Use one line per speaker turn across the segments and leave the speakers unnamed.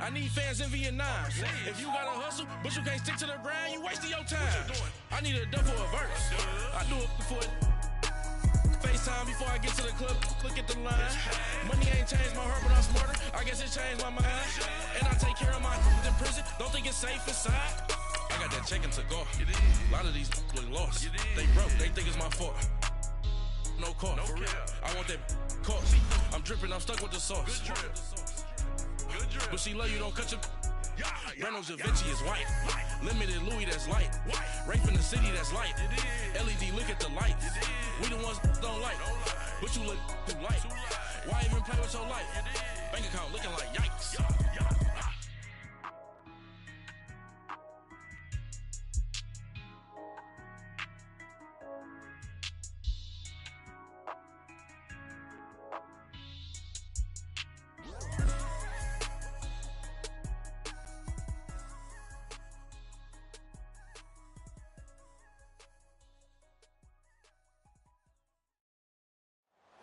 I need fans in Vietnam. If you gotta hustle, but you can't stick to the grind, you wasting your time. I need a double a verse. I do it for FaceTime before I get to the club. Look at the line. Money ain't changed my heart, but I'm smarter. I guess it changed my mind. And I take care of my in prison. Don't think it's safe inside. I got that checking to go. A lot of these look lost. They broke. They think it's my fault. No call. For real. I want that cost. I'm dripping. I'm stuck with the sauce. Good drip. But she love you, don't cut your. Reynolds Da Vinci is white. Limited Louis, that's light. Rape in the city, that's light. LED, look at the light. We the ones don't like. But you look too light. Why even play with your life? Bank account looking like yikes.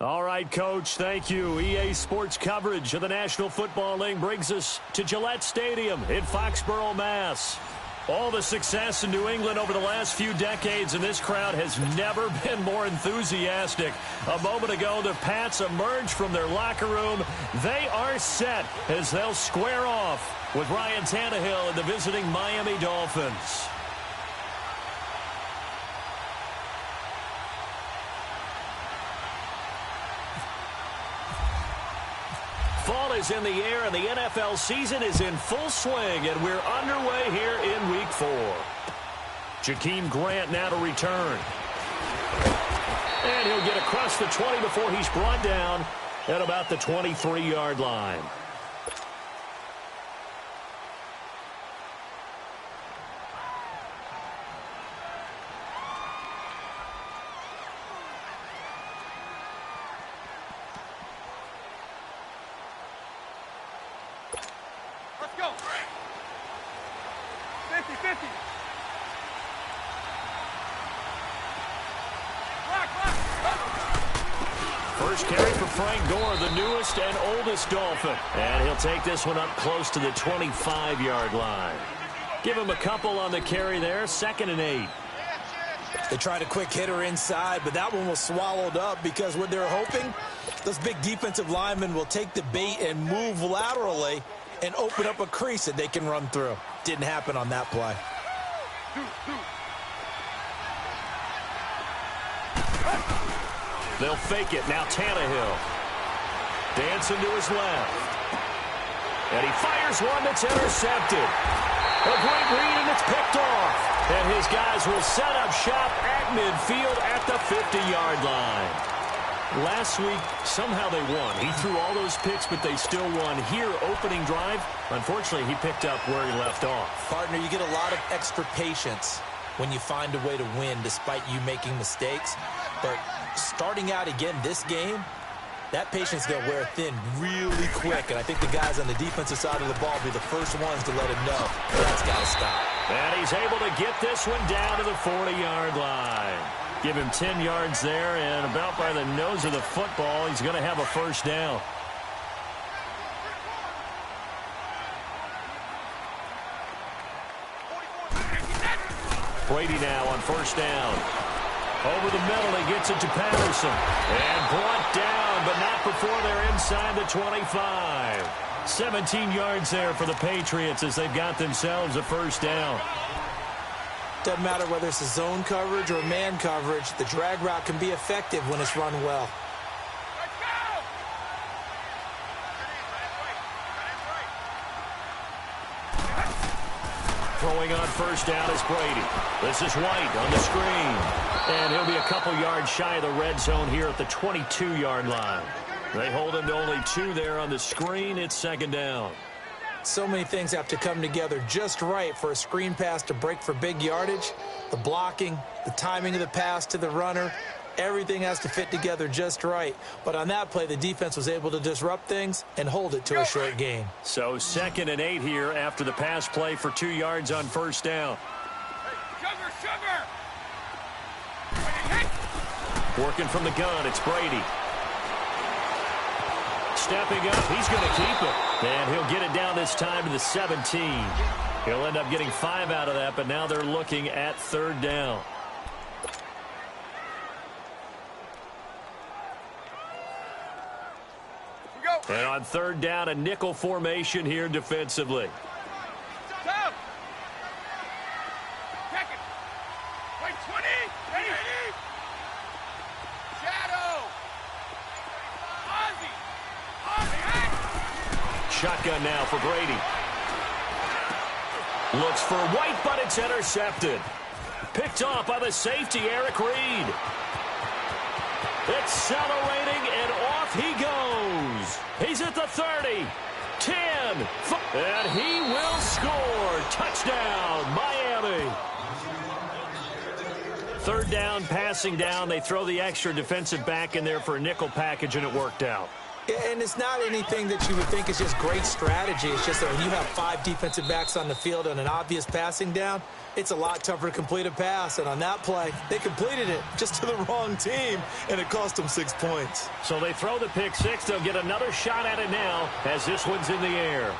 All right, Coach, thank you. EA Sports coverage of the National Football League brings us to Gillette Stadium in Foxborough, Mass. All the success in New England over the last few decades, and this crowd has never been more enthusiastic. A moment ago, the Pats emerged from their locker room. They are set as they'll square off with Ryan Tannehill and the visiting Miami Dolphins. Fall is in the air, and the NFL season is in full swing, and we're underway here in Week 4. Jakeem Grant now to return. And he'll get across the 20 before he's brought down at about the 23-yard line. First carry for Frank Gore, the newest and oldest Dolphin. And he'll take this one up close to the 25-yard line. Give him a couple on the carry there, 2nd and 8.
They tried a quick hitter inside, but that one was swallowed up because what they're hoping, those big defensive linemen will take the bait and move laterally and open up a crease that they can run through. Didn't happen on that play.
They'll fake it. Now Tannehill. Dancing to his left. And he fires one that's intercepted. A great read, and it's picked off. And his guys will set up shop at midfield at the 50-yard line. Last week, somehow they won. He threw all those picks, but they still won. Here, opening drive, unfortunately, he picked up where he left off.
Partner, you get a lot of extra patience when you find a way to win despite you making mistakes. But starting out again this game, that patience is going to wear thin really quick. And I think the guys on the defensive side of the ball will be the first ones to let him know that's got to stop.
And he's able to get this one down to the 40-yard line. Give him 10 yards there, and about by the nose of the football, he's going to have a first down. Brady now on first down. Over the middle, he gets it to Patterson. And brought down, but not before they're inside the 25. 17 yards there for the Patriots as they've got themselves a first down.
Doesn't matter whether it's a zone coverage or man coverage, the drag route can be effective when it's run well.
Throwing on first down is Brady. This is White on the screen. And he'll be a couple yards shy of the red zone here at the 22-yard line. They hold him to only 2 there on the screen. It's 2nd down.
So many things have to come together just right for a screen pass to break for big yardage. The blocking, the timing of the pass to the runner, everything has to fit together just right. But on that play, the defense was able to disrupt things and hold it to a short gain.
So 2nd and 8 here after the pass play for 2 yards on first down. Working from the gun, it's Brady. Stepping up, he's going to keep it. And he'll get it down this time to the 17. He'll end up getting 5 out of that, but now they're looking at 3rd down. And on 3rd down, a nickel formation here defensively. Shotgun now for Brady. Looks for White, but it's intercepted. Picked off by the safety, Eric Reed. Accelerating, and off he goes. He's at the 30, 10, and he will score. Touchdown, Miami. 3rd down, passing down. They throw the extra defensive back in there for a nickel package, and it worked out.
And it's not anything that you would think is just great strategy. It's just that when you have 5 defensive backs on the field and an obvious passing down, it's a lot tougher to complete a pass. And on that play, they completed it just to the wrong team, and it cost them 6 points.
So they throw the pick 6. They'll get another shot at it now as this one's in the air.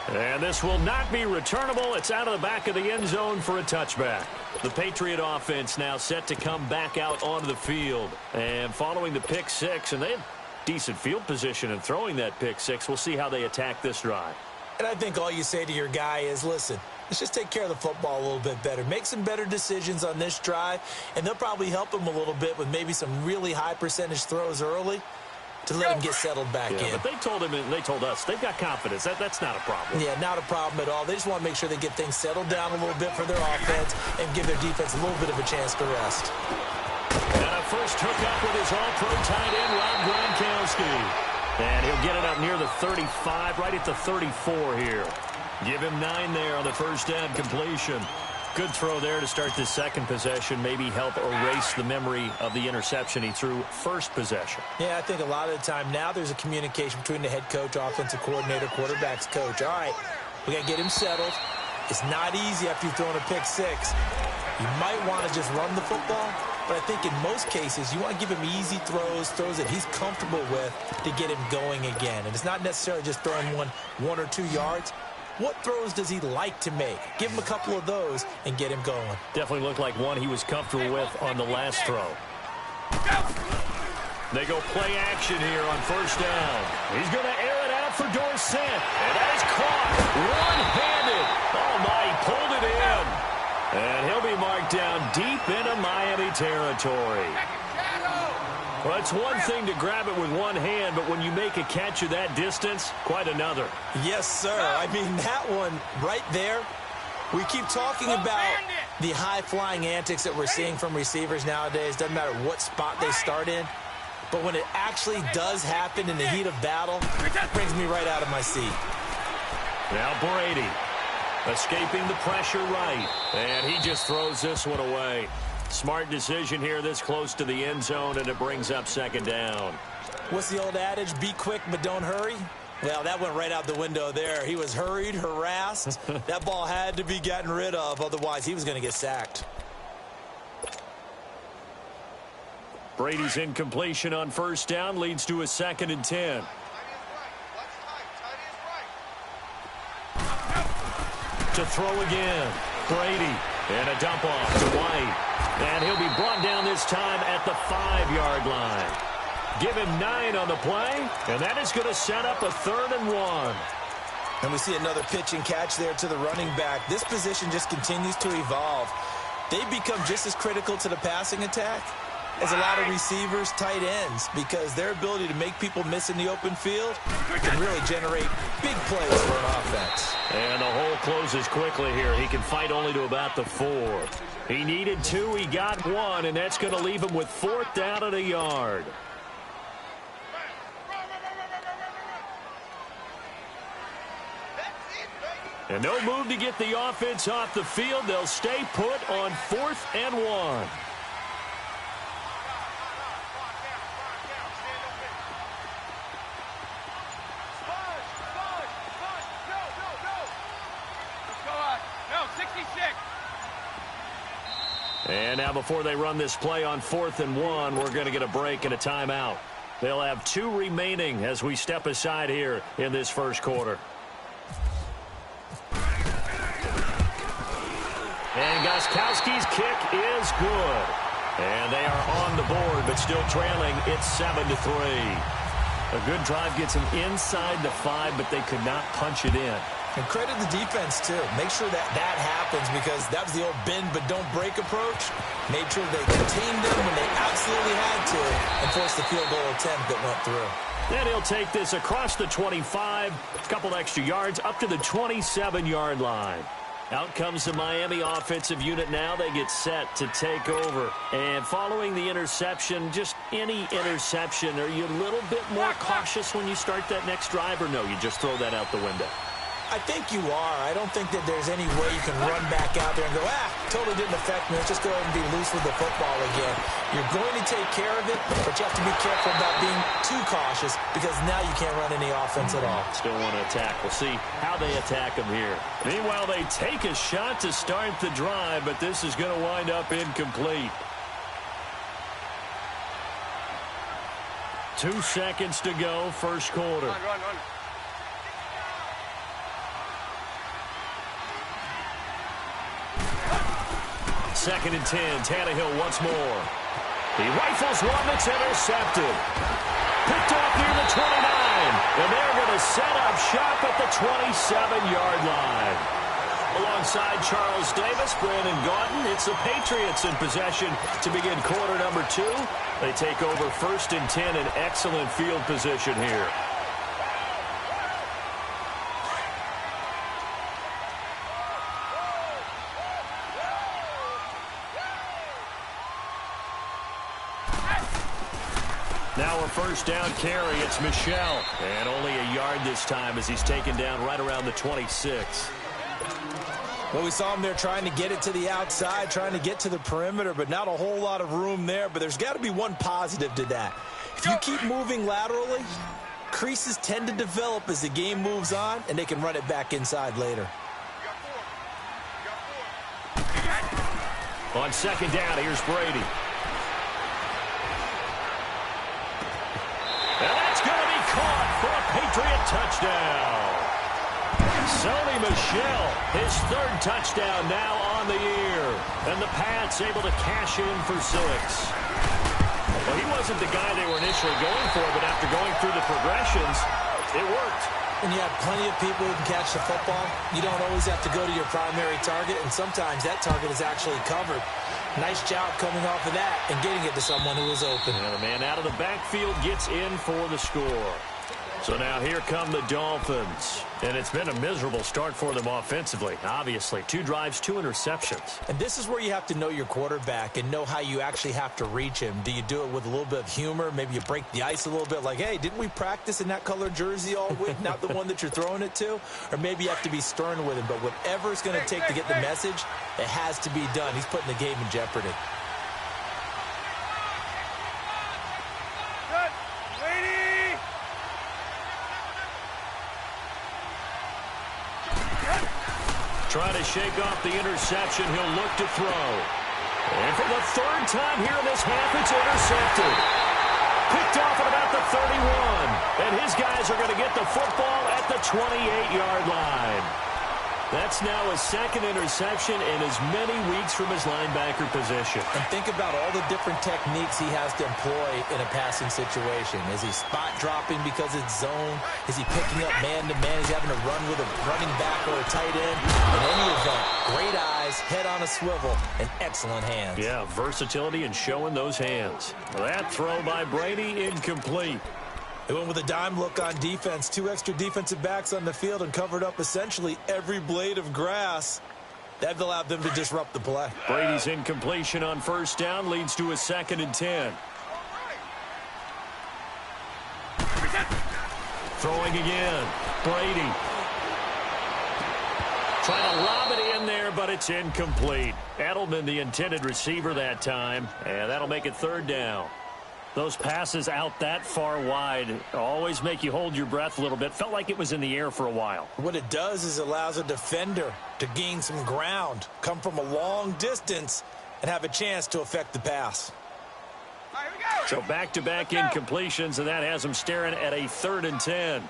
And this will not be returnable. It's out of the back of the end zone for a touchback. The Patriot offense now set to come back out onto the field. And following the pick 6, and they have decent field position in throwing that pick 6. We'll see how they attack this drive.
And I think all you say to your guy is, listen, let's just take care of the football a little bit better. Make some better decisions on this drive, and they'll probably help him a little bit with maybe some really high percentage throws early to let him get settled back in.
But they told him, and they told us, they've got confidence. That's not a problem.
Yeah, not a problem at all. They just want to make sure they get things settled down a little bit for their offense and give their defense a little bit of a chance to rest.
And a first hookup with his all-pro tight end, Rob Gronkowski. And he'll get it up near the 35, right at the 34 here. Give him 9 there on the first down completion. Good throw there to start this second possession. Maybe help erase the memory of the interception he threw first possession.
Yeah, I think a lot of the time now there's a communication between the head coach, offensive coordinator, quarterback's coach. All right, we got to get him settled. It's not easy after you've thrown a pick 6. You might want to just run the football, but I think in most cases you want to give him easy throws that he's comfortable with to get him going again. And it's not necessarily just throwing one or 2 yards. What throws does he like to make? Give him a couple of those and get him going.
Definitely looked like one he was comfortable with on the last throw. They go play action here on first down. He's going to air it out for Dorsett. And that is caught one-handed. Oh, my, he pulled it in. And he'll be marked down deep into Miami territory. Well, it's one thing to grab it with one hand, but when you make a catch of that distance, quite another.
Yes, sir. I mean, that one right there, we keep talking about the high-flying antics that we're seeing from receivers nowadays. Doesn't matter what spot they start in. But when it actually does happen in the heat of battle, it brings me right out of my seat.
Now Brady escaping the pressure right, and he just throws this one away. Smart decision here this close to the end zone, and it brings up second down.
What's the old adage? Be quick, but don't hurry. Well, that went right out the window there. He was hurried, harassed. That ball had to be gotten rid of, otherwise he was going to get sacked.
Brady's incompletion on first down leads to a 2nd and 10. To throw again, Brady, and a dump off to White. And he'll be brought down this time at the 5-yard line. Give him 9 on the play, and that is going to set up a 3rd and 1.
And we see another pitch and catch there to the running back. This position just continues to evolve. They become just as critical to the passing attack as a lot of receivers, tight ends, because their ability to make people miss in the open field can really generate big plays for an offense.
And the hole closes quickly here. He can fight only to about the 4. He needed 2, he got 1, and that's going to leave him with 4th down at a yard. And no move to get the offense off the field. They'll stay put on 4th and 1. And now before they run this play on 4th and 1, we're going to get a break and a timeout. They'll have 2 remaining as we step aside here in this first quarter. And Gostkowski's kick is good. And they are on the board, but still trailing. It's 7-3. A good drive gets them inside the 5, but they could not punch it in.
And credit the defense, too. Make sure that happens, because that was the old bend but don't break approach. Made sure they contained them when they absolutely had to and forced the field goal attempt that went through.
Then he'll take this across the 25, a couple extra yards, up to the 27-yard line. Out comes the Miami offensive unit now. They get set to take over. And following the interception, just any interception, are you a little bit more cautious when you start that next drive, or no, you just throw that out the window?
I think you are. I don't think that there's any way you can run back out there and go, totally didn't affect me. Let's just go ahead and be loose with the football again. You're going to take care of it, but you have to be careful about being too cautious, because now you can't run any offense at all.
Still want to attack. We'll see how they attack them here. Meanwhile, they take a shot to start the drive, but this is going to wind up incomplete. 2 seconds to go, first quarter.
Run.
2nd and 10. Tannehill once more. He rifles one that's intercepted. Picked off near the 29. And they're going to set up shop at the 27-yard line. Alongside Charles Davis, Brandon Gaudin, it's the Patriots in possession to begin quarter number 2. They take over 1st and 10, an excellent field position here. Now a first down carry. It's Michel. And only a yard this time as he's taken down right around the 26.
Well, we saw him there trying to get it to the outside, trying to get to the perimeter, but not a whole lot of room there. But there's got to be one positive to that. If you keep moving laterally, creases tend to develop as the game moves on, and they can run it back inside later.
On 2nd down, here's Brady. And that's going to be caught for a Patriot touchdown. Sony Michel, his 3rd touchdown now on the year. And the Pats able to cash in for 6. Well, he wasn't the guy they were initially going for, but after going through the progressions, it worked.
When you have plenty of people who can catch the football, you don't always have to go to your primary target, and sometimes that target is actually covered. Nice job coming off of that and getting it to someone who is open.
And the man out of the backfield gets in for the score. So now here come the Dolphins. And it's been a miserable start for them offensively. Obviously, 2 drives, 2 interceptions.
And this is where you have to know your quarterback and know how you actually have to reach him. Do you do it with a little bit of humor? Maybe you break the ice a little bit like, hey, didn't we practice in that color jersey all week? Not the one that you're throwing it to? Or maybe you have to be stern with him. But whatever it's going to take to get the message, it has to be done. He's putting the game in jeopardy.
Trying to shake off the interception. He'll look to throw. And for the 3rd time here in this half, it's intercepted. Picked off at about the 31. And his guys are going to get the football at the 28-yard line. That's now a 2nd interception in as many weeks from his linebacker position.
And think about all the different techniques he has to employ in a passing situation. Is he spot dropping because it's zone? Is he picking up man-to-man? Is he having to run with a running back or a tight end? In any event, great eyes, head on a swivel, and excellent hands.
Yeah, versatility and showing those hands. That throw by Brady incomplete.
They went with a dime look on defense. 2 extra defensive backs on the field and covered up essentially every blade of grass. That allowed them to disrupt the play.
Brady's incompletion on 1st down leads to a 2nd and 10. Throwing again. Brady. Trying to lob it in there, but it's incomplete. Edelman, the intended receiver that time, and that'll make it 3rd down. Those passes out that far wide always make you hold your breath a little bit. Felt like it was in the air for a while.
What it does is it allows a defender to gain some ground, come from a long distance, and have a chance to affect the pass.
So back-to-back incompletions, and that has them staring at a 3rd and 10.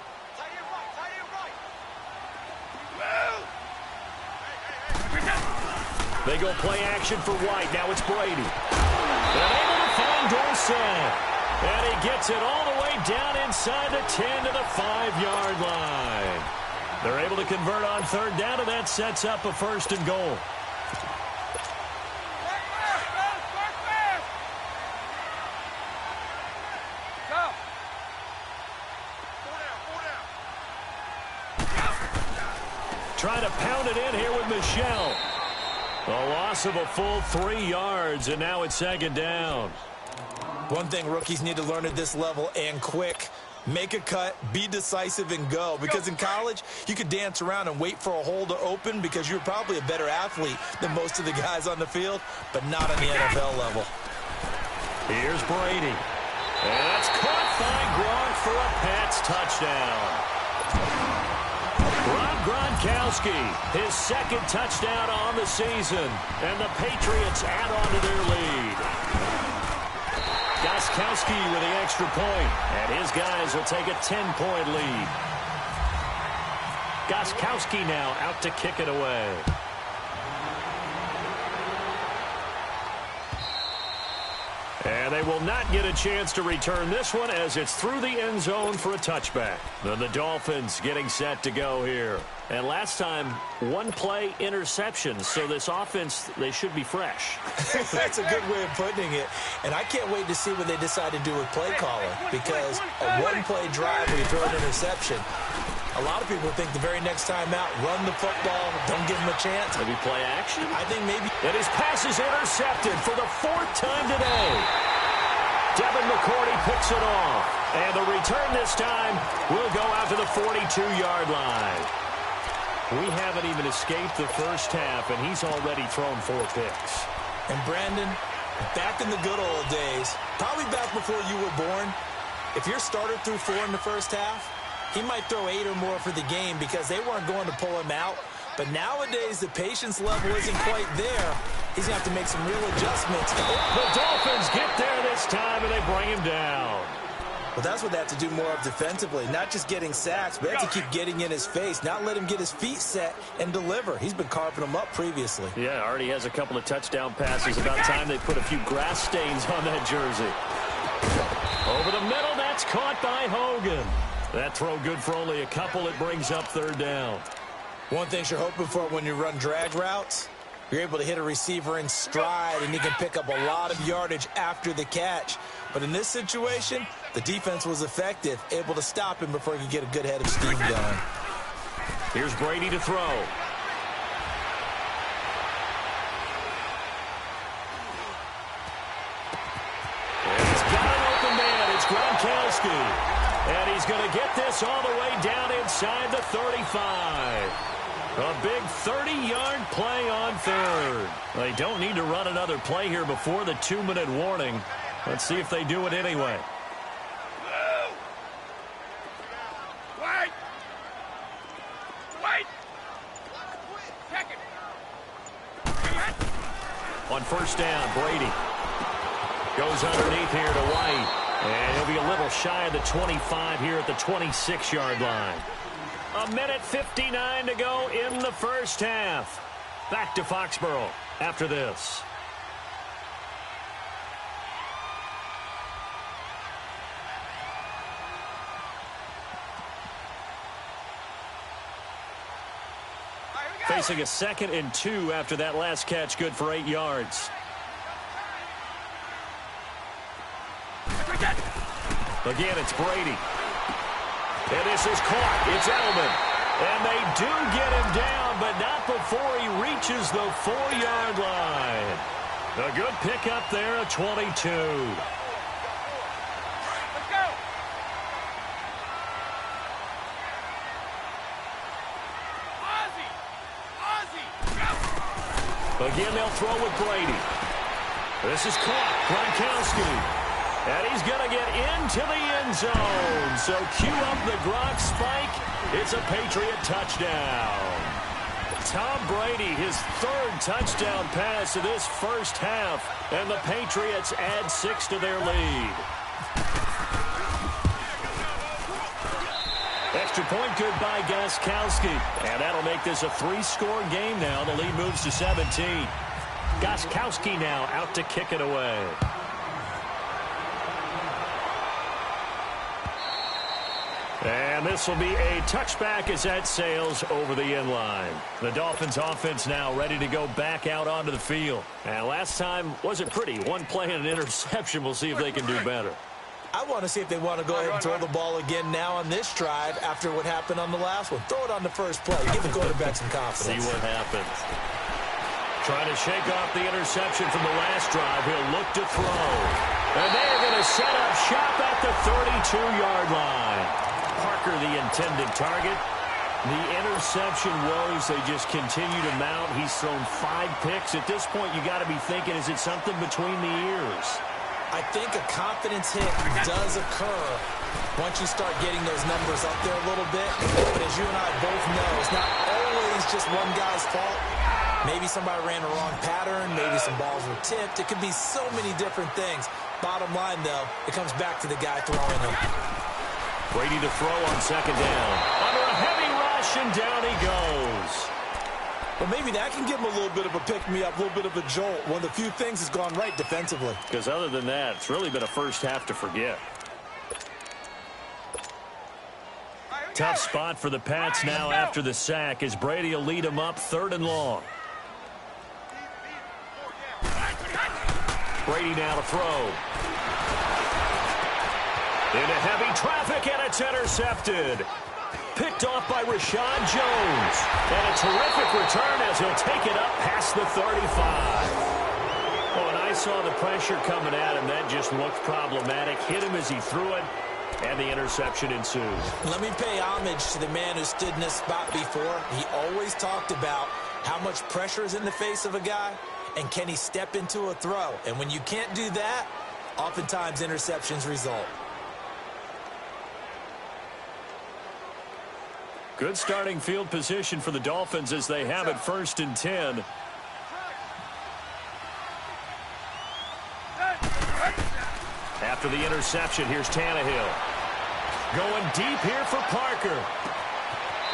They go play action for White. Now it's Brady. And able to find Dorsett. And he gets it all the way down inside the 10 to the 5-yard line. They're able to convert on 3rd down, and that sets up a 1st and goal. Trying to pound it in here with Michelle. A loss of a full 3 yards, and now it's 2nd down.
One thing rookies need to learn at this level, and quick: make a cut, be decisive, and go. Because in college, you could dance around and wait for a hole to open because you're probably a better athlete than most of the guys on the field, but not on the NFL level.
Here's Brady. And that's caught by Gronk for a Pats touchdown. Rob Gronkowski, his 2nd touchdown on the season, and the Patriots add on to their lead. Gostkowski with the extra point, and his guys will take a 10-point lead. Gostkowski now out to kick it away. And they will not get a chance to return this one as it's through the end zone for a touchback. Then the Dolphins getting set to go here. And last time, 1-play interception. So this offense, they should be fresh.
That's a good way of putting it. And I can't wait to see what they decide to do with play calling. Because a 1-play drive where you throw an interception, a lot of people think the very next time out, run the football, don't give them a chance.
Maybe play action?
I think maybe.
And his pass is intercepted for the 4th time today. Devin McCourty picks it off. And the return this time will go out to the 42-yard line. We haven't even escaped the first half, and he's already thrown 4 picks.
And Brandon, back in the good old days, probably back before you were born, if your starter threw 4 in the first half, he might throw 8 or more for the game because they weren't going to pull him out. But nowadays, the patience level isn't quite there. He's going to have to make some real adjustments.
The Dolphins get there this time, and they bring him down.
Well, that's what they have to do more of defensively, not just getting sacks, but they have to keep getting in his face, not let him get his feet set and deliver. He's been carving them up previously.
Yeah, already has a couple of touchdown passes. About time they put a few grass stains on that jersey. Over the middle, that's caught by Hogan. That throw good for only a couple. It brings up 3rd down.
One thing you're hoping for when you run drag routes, you're able to hit a receiver in stride, and he can pick up a lot of yardage after the catch. But in this situation, the defense was effective, able to stop him before he could get a good head of steam going.
Here's Brady to throw. And he's got an open man. It's Gronkowski. And he's going to get this all the way down inside the 35. A big 30-yard play on 3rd. They don't need to run another play here before the 2-minute warning. Let's see if they do it anyway. On 1st down, Brady goes underneath here to White. And he'll be a little shy of the 25 here at the 26-yard line. 1:59 to go in the first half. Back to Foxborough after this. Facing a 2nd and 2 after that last catch, good for 8 yards. Again, it's Brady. And this is caught. It's Edelman. And they do get him down, but not before he reaches the 4-yard line. A good pickup there at 22. Let's go. Again, they'll throw with Brady. This is caught. Gronkowski. And he's going to get into the end zone. So cue up the Gronk spike. It's a Patriot touchdown. Tom Brady, his third touchdown pass of this first half, and the Patriots add 6 to their lead. Extra point good by Gostkowski, and that'll make this a 3-score game now. The lead moves to 17. Gostkowski now out to kick it away. And this will be a touchback as that sails over the end line. The Dolphins offense now ready to go back out onto the field. And last time wasn't pretty. One play and an interception. We'll see if they can do better.
I want to see if they want to go ahead and throw the ball again now on this drive after what happened on the last one. Throw it on the first play. Give the quarterback some confidence.
See what happens. Trying to shake off the interception from the last drive. He'll look to throw. And they're going to set up shop at the 32-yard line. Parker, the intended target. The interception woes, they just continue to mount. He's thrown 5 picks. At this point, you got to be thinking, is it something between the ears?
I think a confidence hit does occur once you start getting those numbers up there a little bit. But as you and I both know, it's not always just one guy's fault. Maybe somebody ran a wrong pattern. Maybe some balls were tipped. It could be so many different things. Bottom line, though, it comes back to the guy throwing them.
Brady to throw on second down. Under a heavy rush, and down he goes.
But maybe that can give him a little bit of a pick-me-up, a little bit of a jolt. One of the few things has gone right defensively.
Because other than that, it's really been a first half to forget. Tough spot for the Pats now after the sack as Brady will lead them up 3rd and long. Brady now to throw. Into heavy traffic, and it's intercepted. Picked off by Rashad Jones. And a terrific return as he'll take it up past the 35. Oh, and I saw the pressure coming at him. That just looked problematic. Hit him as he threw it, and the interception ensues.
Let me pay homage to the man who stood in this spot before. He always talked about how much pressure is in the face of a guy, and can he step into a throw. And when you can't do that, oftentimes interceptions result.
Good starting field position for the Dolphins as they have it 1st and 10. After the interception, here's Tannehill. Going deep here for Parker.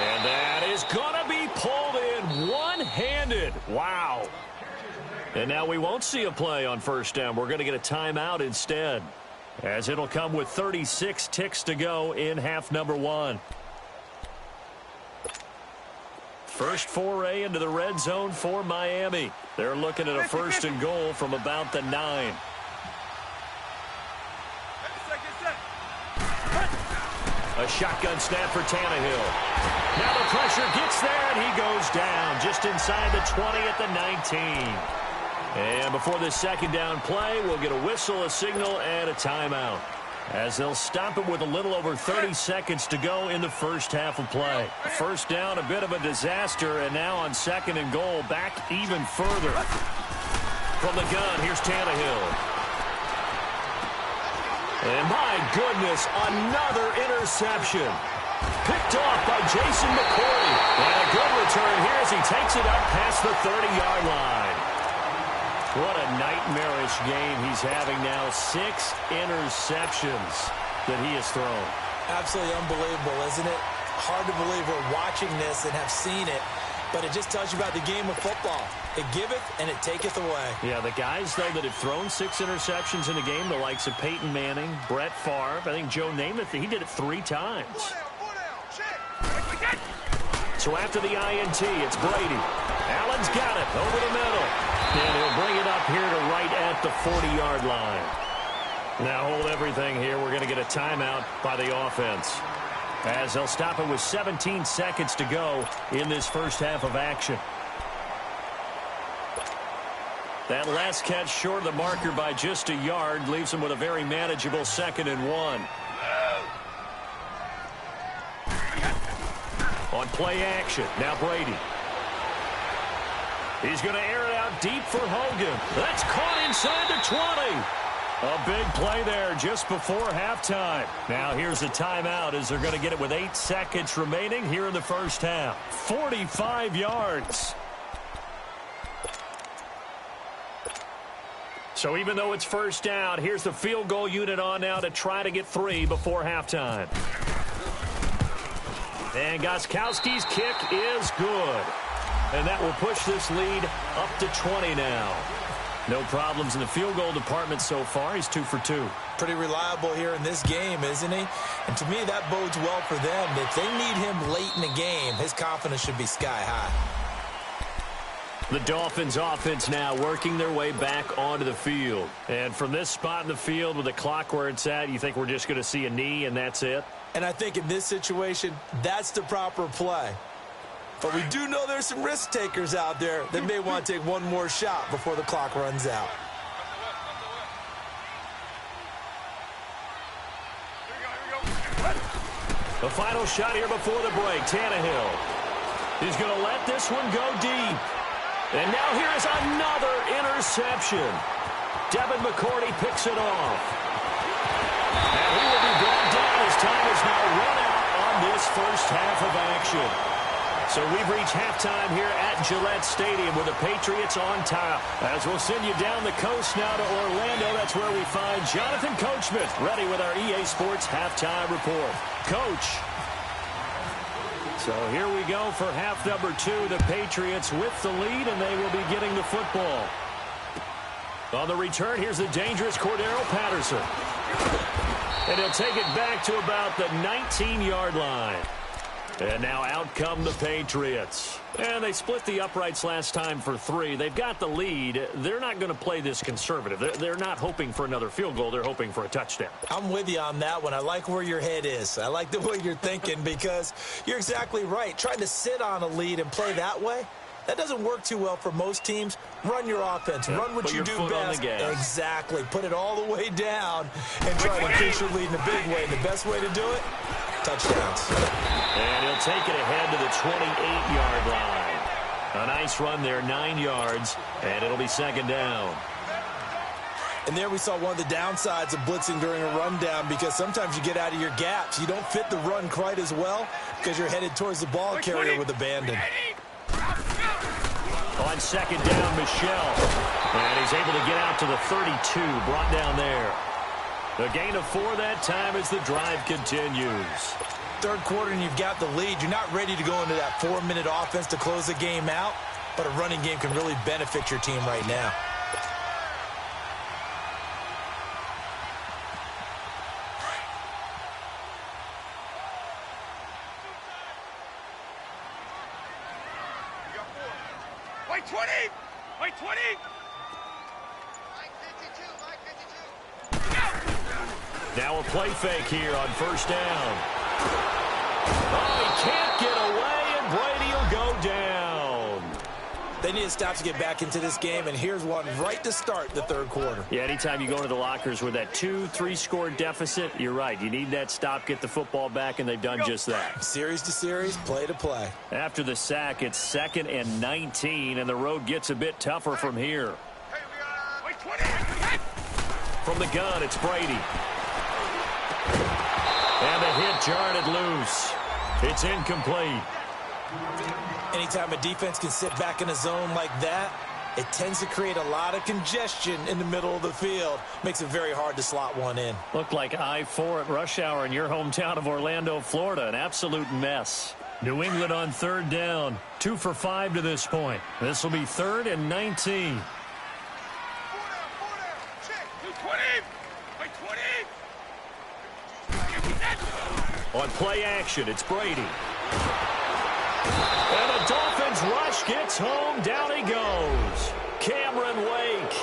And that is going to be pulled in one-handed. Wow. And now we won't see a play on 1st down. We're going to get a timeout instead, as it'll come with 36 ticks to go in half number 1. First foray into the red zone for Miami. They're looking at a 1st and goal from about the 9. A shotgun snap for Tannehill. Now the pressure gets there, and he goes down just inside the 20 at the 19. And before this 2nd down play, we'll get a whistle, a signal, and a timeout, as they'll stop it with a little over 30 seconds to go in the first half of play. 1st down, a bit of a disaster, and now on 2nd and goal, back even further. From the gun, here's Tannehill. And my goodness, another interception. Picked off by Jason McCoy. And a good return here as he takes it up past the 30-yard line. What a nightmarish game he's having now. 6 interceptions that he has thrown.
Absolutely unbelievable, isn't it? Hard to believe we're watching this and have seen it, but it just tells you about the game of football. It giveth and it taketh away. Yeah,
the guys, though, that have thrown 6 interceptions in a game, the likes of Peyton Manning, Brett Favre, I think Joe Namath, he did it 3 times. So after the INT, it's Brady. Allen's got it over the middle. And he'll bring it up here to right at the 40-yard line. Now hold everything here. We're going to get a timeout by the offense, as they'll stop it with 17 seconds to go in this first half of action. That last catch short of the marker by just a yard leaves him with a very manageable 2nd and 1. On play action, now Brady. He's going to air it out deep for Hogan. That's caught inside the 20. A big play there just before halftime. Now here's a timeout as they're going to get it with 8 seconds remaining here in the first half. 45 yards. So even though it's first down, here's the field goal unit on now to try to get 3 before halftime. And Gostkowski's kick is good. And that will push this lead up to 20 now. No problems in the field goal department so far. He's 2 for 2.
Pretty reliable here in this game, isn't he? And to me, that bodes well for them. If they need him late in the game, his confidence should be sky high.
The Dolphins offense now working their way back onto the field. And from this spot in the field with the clock where it's at, you think we're just going to see a knee and that's it?
And I think in this situation, that's the proper play. But we do know there's some risk takers out there that may want to take one more shot before the clock runs out.
The final shot here before the break. Tannehill is going to let this one go deep. And now here is another interception. Devin McCourty picks it off. And he will be brought down as time is now run out on this first half of action. So we've reached halftime here at Gillette Stadium with the Patriots on top. As we'll send you down the coast now to Orlando, that's where we find Jonathan Coachman ready with our EA Sports halftime report. Coach. So here we go for half number 2. The Patriots with the lead, and they will be getting the football. On the return, here's the dangerous Cordero Patterson. And he'll take it back to about the 19-yard line. And now out come the Patriots. And they split the uprights last time for 3. They've got the lead. They're not going to play this conservative. They're not hoping for another field goal. They're hoping for a touchdown.
I'm with you on that one. I like where your head is. I like the way you're thinking because you're exactly right. Trying to sit on a lead and play that way, that doesn't work too well for most teams. Run your offense. Run what you do best. Exactly. Put it all the way down and try to increase your lead in a big way. The best way to do it, touchdowns.
And he'll take it ahead to the 28-yard line. A nice run there, 9 yards, and it'll be second down.
And there we saw one of the downsides of blitzing during a rundown because sometimes you get out of your gaps. You don't fit the run quite as well because you're headed towards the ball carrier with abandon.
On second down, Michel. And he's able to get out to the 32, brought down there. A gain of 4 that time as the drive continues.
Third quarter and you've got the lead. You're not ready to go into that 4-minute offense to close the game out, but a running game can really benefit your team right now.
White 20! White 20!
Now a play fake here on first down. Oh, he can't get away, and Brady will go down.
They need a stop to get back into this game, and here's one right to start the third quarter.
Yeah, anytime you go into the lockers with that 2-3 score deficit, you're right. You need that stop, get the football back, and they've done just that.
Series to series, play to play.
After the sack, it's 2nd and 19, and the road gets a bit tougher from here. From the gun, it's Brady. And the hit jarred it loose. It's incomplete.
Anytime a defense can sit back in a zone like that, it tends to create a lot of congestion in the middle of the field. Makes it very hard to slot one in.
Looked like I-4 at rush hour in your hometown of Orlando, Florida. An absolute mess. New England on third down. 2 for 5 to this point. This will be 3rd and 19. On play action, it's Brady. And the Dolphins rush gets home. Down he goes. Cameron Wake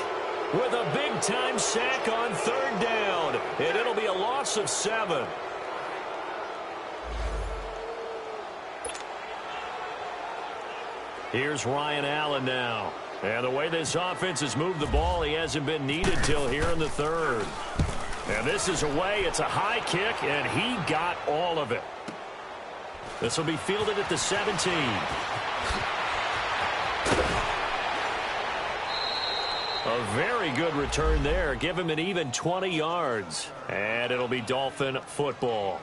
with a big-time sack on third down. And it'll be a loss of 7. Here's Ryan Allen now. And the way this offense has moved the ball, he hasn't been needed till here in the third. And this is away. It's a high kick, and he got all of it. This will be fielded at the 17. A very good return there. Give him an even 20 yards. And it'll be Dolphin football.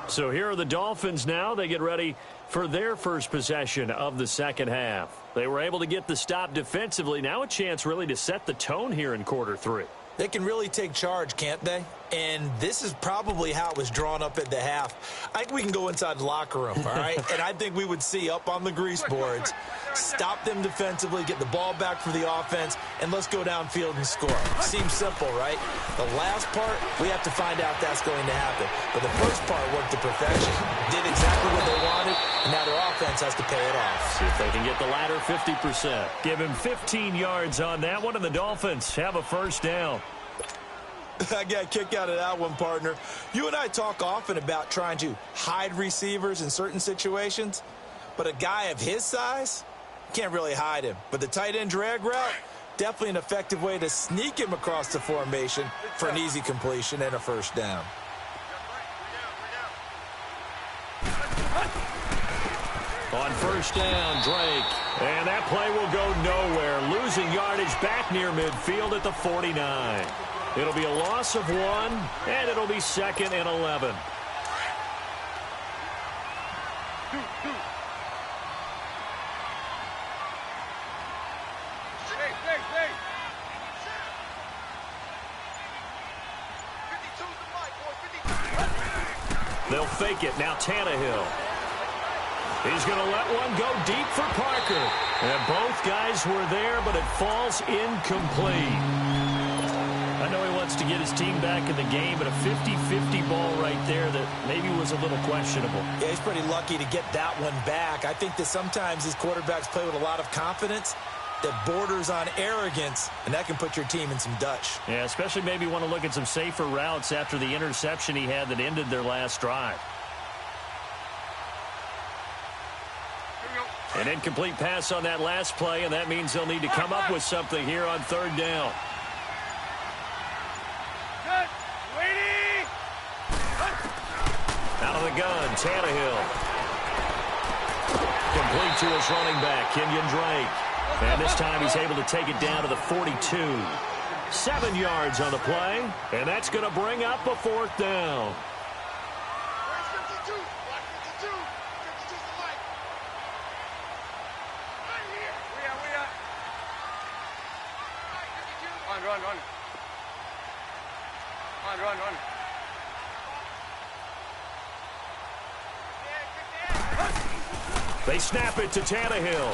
So here are the Dolphins now. They get ready for their first possession of the second half. They were able to get the stop defensively. Now a chance really to set the tone here in quarter 3.
They can really take charge, can't they? And this is probably how it was drawn up at the half. I think we can go inside the locker room, all right? And I think we would see up on the grease boards, stop them defensively, get the ball back for the offense, and let's go downfield and score. Seems simple, right? The last part, we have to find out if that's going to happen. But the first part worked to perfection. Did exactly what they wanted, and now their offense has to pay it off.
See if they can get the latter 50%. Give him 15 yards on that one, and the Dolphins have a first down.
I got a kick out of that one, partner. You and I talk often about trying to hide receivers in certain situations, but a guy of his size, can't really hide him. But the tight end drag route, definitely an effective way to sneak him across the formation for an easy completion and a first down.
On first down, Drake. And that play will go nowhere. Losing yardage back near midfield at the 49. It'll be a loss of 1, and it'll be 2nd and 11. They'll fake it. Now Tannehill. He's going to let one go deep for Parker. And both guys were there, but it falls incomplete. I know he wants to get his team back in the game, but a 50-50 ball right there that maybe was a little questionable.
Yeah, he's pretty lucky to get that one back. I think that sometimes these quarterbacks play with a lot of confidence that borders on arrogance, and that can put your team in some Dutch.
Yeah, especially maybe want to look at some safer routes after the interception he had that ended their last drive. An incomplete pass on that last play, and that means they'll need to come up with something here on third down. Out of the gun, Tannehill. Complete to his running back, Kenyon Drake. And this time he's able to take it down to the 42. 7 yards on the play, and that's going to bring up a fourth down.
Run.
They snap it to Tannehill.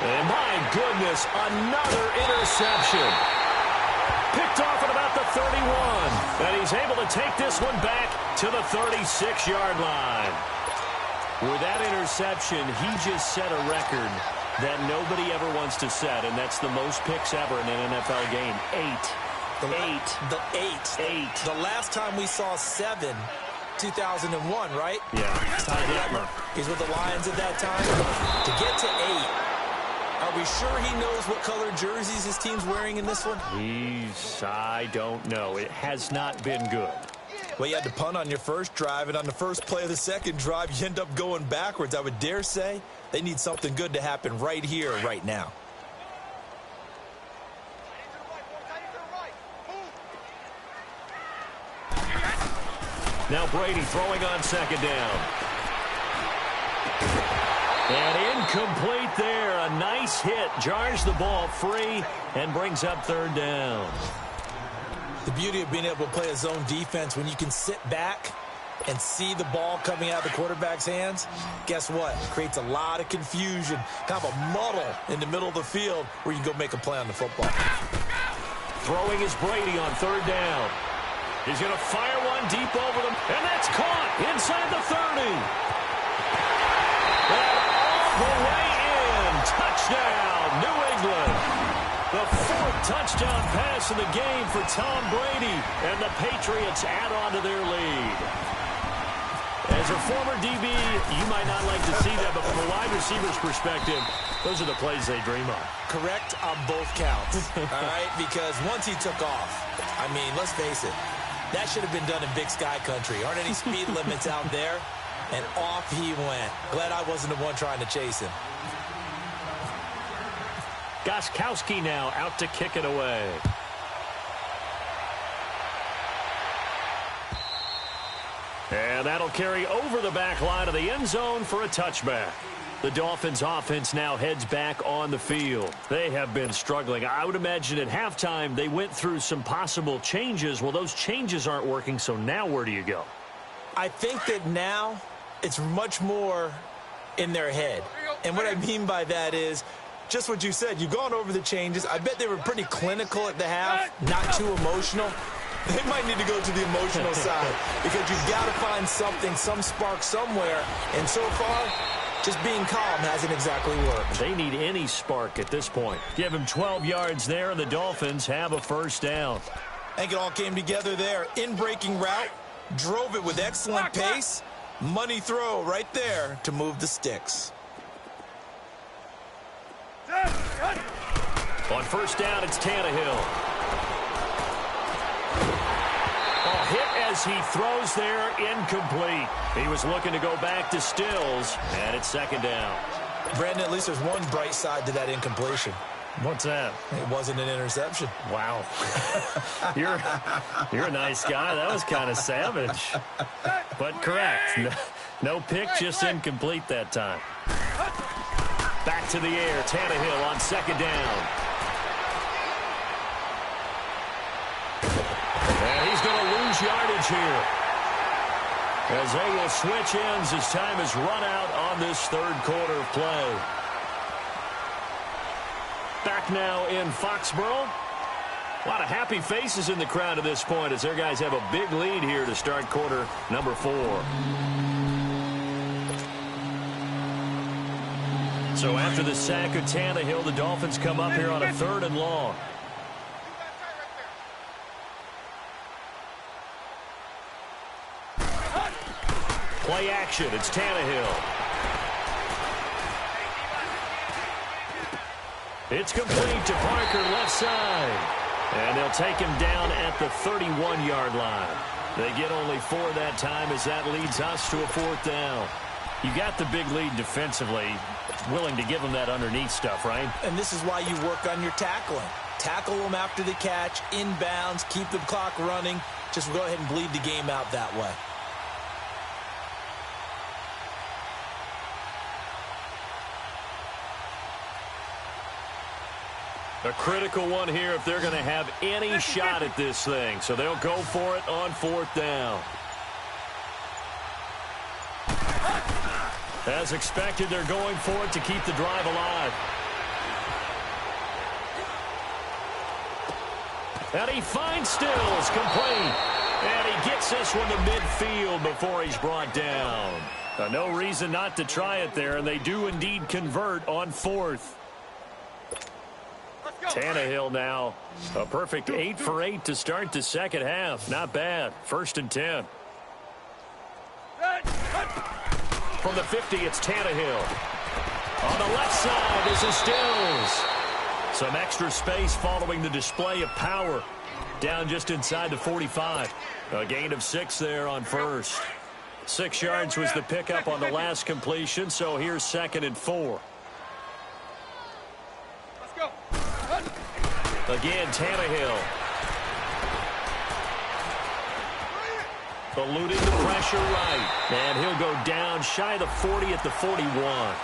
And my goodness, another interception. Picked off at about the 31. And he's able to take this one back to the 36-yard line. With that interception, he just set a record that nobody ever wants to set, and that's the most picks ever in an NFL game. 8.
The last time we saw 7, 2001, right?
Yeah. Ty Detmer.
He's with the Lions at that time. To get to 8, are we sure he knows what color jerseys his team's wearing in this one?
I don't know. It has not been good.
Well, you had to punt on your first drive, and on the first play of the second drive, you end up going backwards. I would dare say they need something good to happen right here, right now.
Now Brady throwing on second down. And incomplete there. A nice hit. Jars the ball free and brings up third down.
The beauty of being able to play a zone defense when you can sit back and see the ball coming out of the quarterback's hands, guess what? It creates a lot of confusion, kind of a muddle in the middle of the field where you can go make a play on the football.
Throwing is Brady on third down. He's going to fire one deep over them, and that's caught inside the 30. And all the way in. Touchdown, New England. The 4th touchdown pass in the game for Tom Brady, and the Patriots add on to their lead. As a former DB, you might not like to see that, but from a wide receiver's perspective, those are the plays they dream of.
Correct on both counts, all right? Because once he took off, I mean, let's face it, that should have been done in Big Sky Country. Aren't any speed limits out there? And off he went. Glad I wasn't the one trying to chase him.
Gostkowski now out to kick it away. And that'll carry over the back line of the end zone for a touchback. The Dolphins offense now heads back on the field. They have been struggling. I would imagine at halftime they went through some possible changes. Well, those changes aren't working, so now where do you go?
I think that now it's much more in their head. And what I mean by that is just what you said. You've gone over the changes. I bet they were pretty clinical at the half, not too emotional. They might need to go to the emotional side because you've got to find something, some spark somewhere. And so far, just being calm hasn't exactly worked.
They need any spark at this point. Give him 12 yards there, and the Dolphins have a first down.
I think it all came together there. In-breaking route, drove it with excellent pace. Money throw right there to move the sticks.
On first down, it's Tannehill. Hit as he throws there, incomplete. He was looking to go back to Stills, and it's second down.
Brandon, at least there's one bright side to that incompletion.
What's that?
It wasn't an interception.
Wow. You're a nice guy. That was kind of savage. But correct. No pick, just incomplete that time. Back to the air. Tannehill on second down. And he's going to lose yardage here as they will switch ends as time has run out on this third quarter of play. Back now in Foxborough. A lot of happy faces in the crowd at this point as their guys have a big lead here to start quarter number 4. So after the sack of Tannehill, the Dolphins come up here on a 3rd and long. Play action. It's Tannehill. It's complete to Parker, left side. And they'll take him down at the 31-yard line. They get only 4 that time as that leads us to a 4th down. You got the big lead defensively. Willing to give them that underneath stuff, right?
And this is why you work on your tackling. Tackle them after the catch, inbounds, keep the clock running. Just go ahead and bleed the game out that way.
A critical one here if they're going to have any shot at this thing. So they'll go for it on 4th down. As expected, they're going for it to keep the drive alive. And he finds Stills, complete. And he gets this one to midfield before he's brought down. No reason not to try it there, and they do indeed convert on 4th. Tannehill now, a perfect 8 for 8 to start the second half. Not bad. 1st and 10. From the 50, it's Tannehill. On the left side, this is Stills. Some extra space following the display of power. Down just inside the 45. A gain of 6 there on 1st. 6 yards was the pickup on the last completion, so here's 2nd and 4. Again, Tannehill. Eluding the pressure right. And he'll go down shy of the 40 at the 41.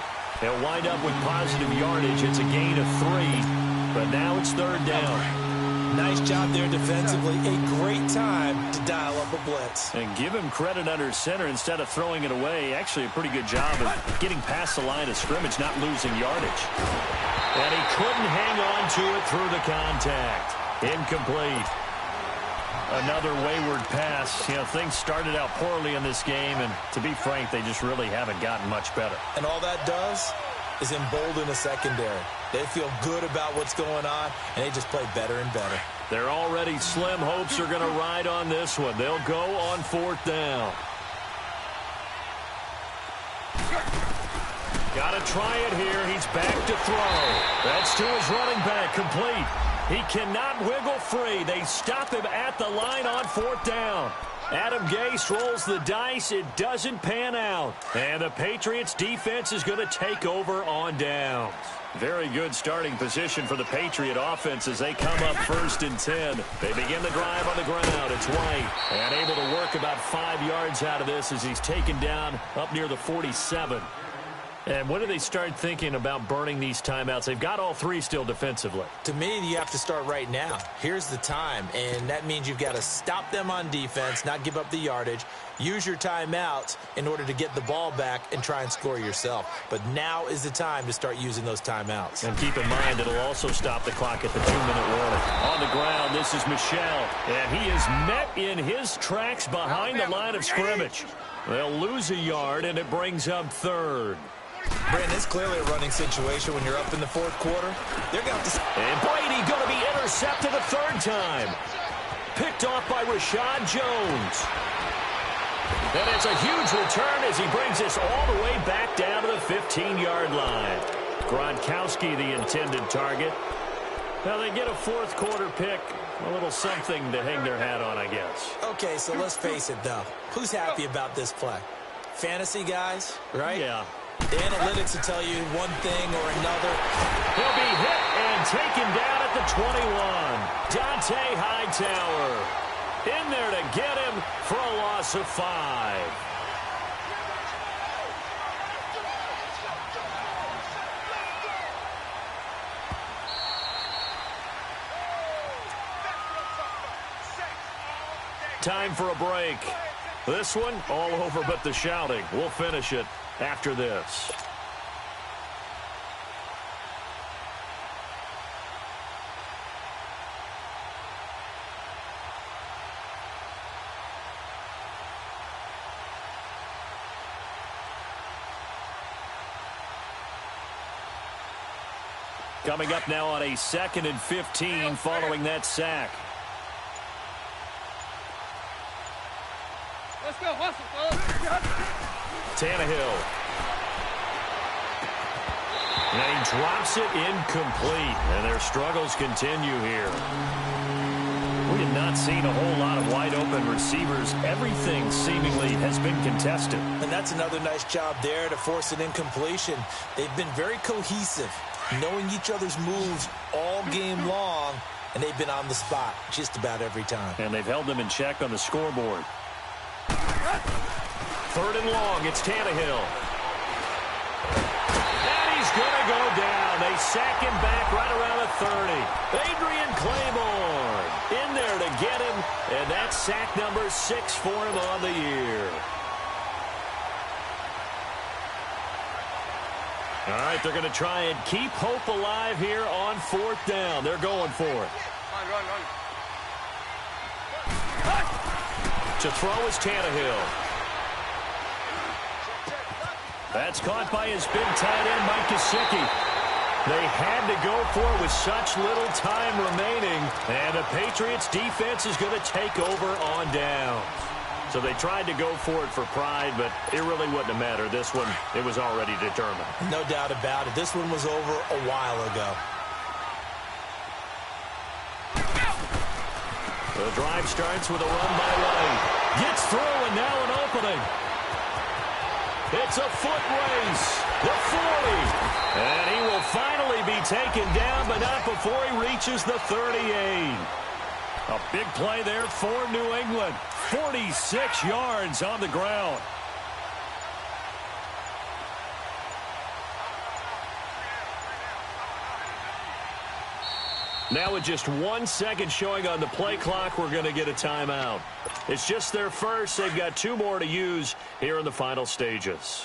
He'll wind up with positive yardage. It's a gain of 3. But now it's 3rd down.
Nice job there defensively. A great time to dial up a blitz.
And give him credit under center instead of throwing it away. Actually a pretty good job of getting past the line of scrimmage, not losing yardage. And he couldn't hang on to it through the contact. Incomplete. Another wayward pass. You know, things started out poorly in this game, and to be frank, they just really haven't gotten much better.
And all that does is embolden the secondary. They feel good about what's going on, and they just play better and better.
Their already slim hopes are going to ride on this one. They'll go on 4th down. Got to try it here. He's back to throw. That's to his running back, complete. He cannot wiggle free. They stop him at the line on 4th down. Adam Gase rolls the dice. It doesn't pan out. And the Patriots defense is going to take over on downs. Very good starting position for the Patriot offense as they come up 1st and 10. They begin the drive on the ground. It's White. And able to work about 5 yards out of this as he's taken down up near the 47. And when do they start thinking about burning these timeouts? They've got all 3 still defensively.
To me, you have to start right now. Here's the time, and that means you've got to stop them on defense, not give up the yardage, use your timeouts in order to get the ball back and try and score yourself. But now is the time to start using those timeouts.
And keep in mind, it'll also stop the clock at the 2-minute warning. On the ground, this is Michel, and he is met in his tracks behind the line of scrimmage. They'll lose a yard, and it brings up 3rd.
Brandon, it's clearly a running situation when you're up in the 4th quarter. They're going to have to...
And Brady going to be intercepted a 3rd time. Picked off by Rashad Jones. And it's a huge return as he brings this all the way back down to the 15-yard line. Gronkowski, the intended target. Now they get a 4th quarter pick. A little something to hang their hat on, I guess.
Okay, so let's face it, though. Who's happy about this play? Fantasy guys, right?
Yeah.
The analytics will tell you one thing or another.
He'll be hit and taken down at the 21. Dante Hightower in there to get him for a loss of 5. Time for a break. This one all over but the shouting. We'll finish it after this. Coming up now on a 2nd and 15 following that sack.
Let's go, hustle,
Tannehill. And he drops it incomplete. And their struggles continue here. We have not seen a whole lot of wide open receivers. Everything seemingly has been contested.
And that's another nice job there to force an incompletion. They've been very cohesive, knowing each other's moves all game long, and they've been on the spot just about every time.
And they've held them in check on the scoreboard. 3rd and long, it's Tannehill. And he's going to go down. They sack him back right around the 30. Adrian Claiborne in there to get him, and that's sack number 6 for him on the year. All right, they're going to try and keep hope alive here on 4th down. They're going for it.
Run.
To throw is Tannehill. That's caught by his big tight end, Mike Gesicki. They had to go for it with such little time remaining. And the Patriots defense is going to take over on downs. So they tried to go for it for pride, but it really wouldn't have mattered. This one, it was already determined.
No doubt about it. This one was over a while ago.
The drive starts with a run by White. Gets through, and now an opening. It's a foot race. The 40. And he will finally be taken down, but not before he reaches the 38. A big play there for New England. 46 yards on the ground. Now with just 1 second showing on the play clock, we're going to get a timeout. It's just their first. They've got 2 more to use here in the final stages.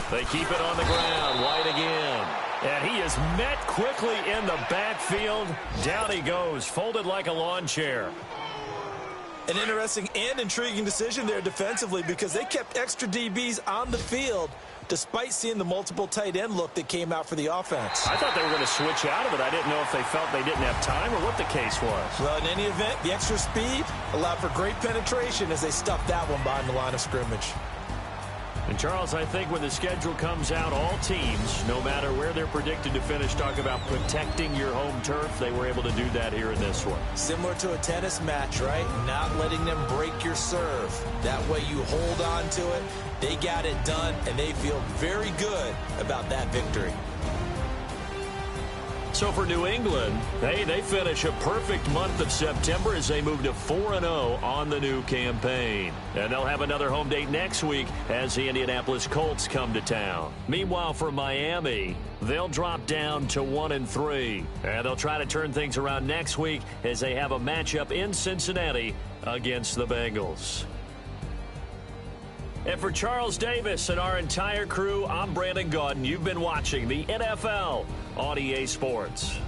They keep it on the ground. White again. And he is met quickly in the backfield. Down he goes, folded like a lawn chair.
An interesting and intriguing decision there defensively because they kept extra DBs on the field despite seeing the multiple tight end look that came out for the offense.
I thought they were going to switch out of it. I didn't know if they felt they didn't have time or what the case was.
Well, in any event, the extra speed allowed for great penetration as they stuffed that one behind the line of scrimmage.
And, Charles, I think when the schedule comes out, all teams, no matter where they're predicted to finish, talk about protecting your home turf. They were able to do that here in this one.
Similar to a tennis match, right? Not letting them break your serve. That way you hold on to it. They got it done, and they feel very good about that victory.
So for New England, hey, they finish a perfect month of September as they move to 4-0 on the new campaign. And they'll have another home date next week as the Indianapolis Colts come to town. Meanwhile, for Miami, they'll drop down to 1-3. And they'll try to turn things around next week as they have a matchup in Cincinnati against the Bengals. And for Charles Davis and our entire crew, I'm Brandon Gaudin. You've been watching the NFL on EA Sports.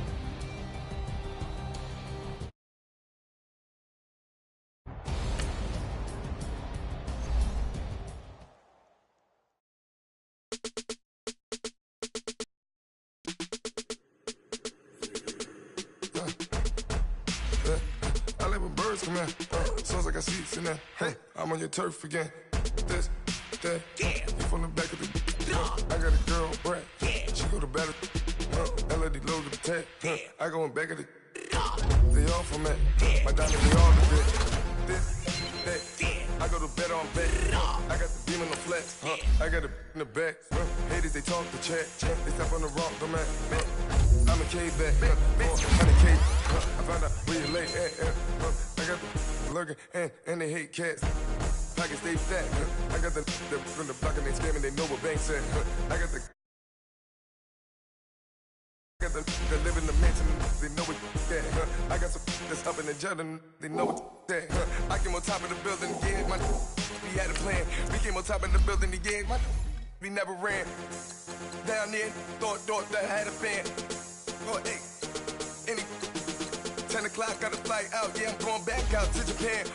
I like when birds come in. Sounds like I see seats in there. Hey, I'm on your turf again. This, that, you from the back of the. I got a girl, Brad. She go to battle. LED logo the tag. I go in back of the. They all from that. My diamonds, they all the bit. This, that. I go to bed on bed. I got the beam in the flex. I got it in the back. Haters, they talk the chat. They step on the rock, the man. I'm a K-back. 400K. I found out where you lay at. I got the lurking and they hate cats. Pockets stay fat. I got the from the block and they scamming. They know what banks at. I got the live in the mansion. They know what that. I got some that's up in the Jordan. They know what that. I came on top of the building again. We had a plan. We came on top of the building again. We never ran. Down there, thought that had a fan. Oh, hey, 10 o'clock, got a flight out. Yeah, I'm going back out to Japan.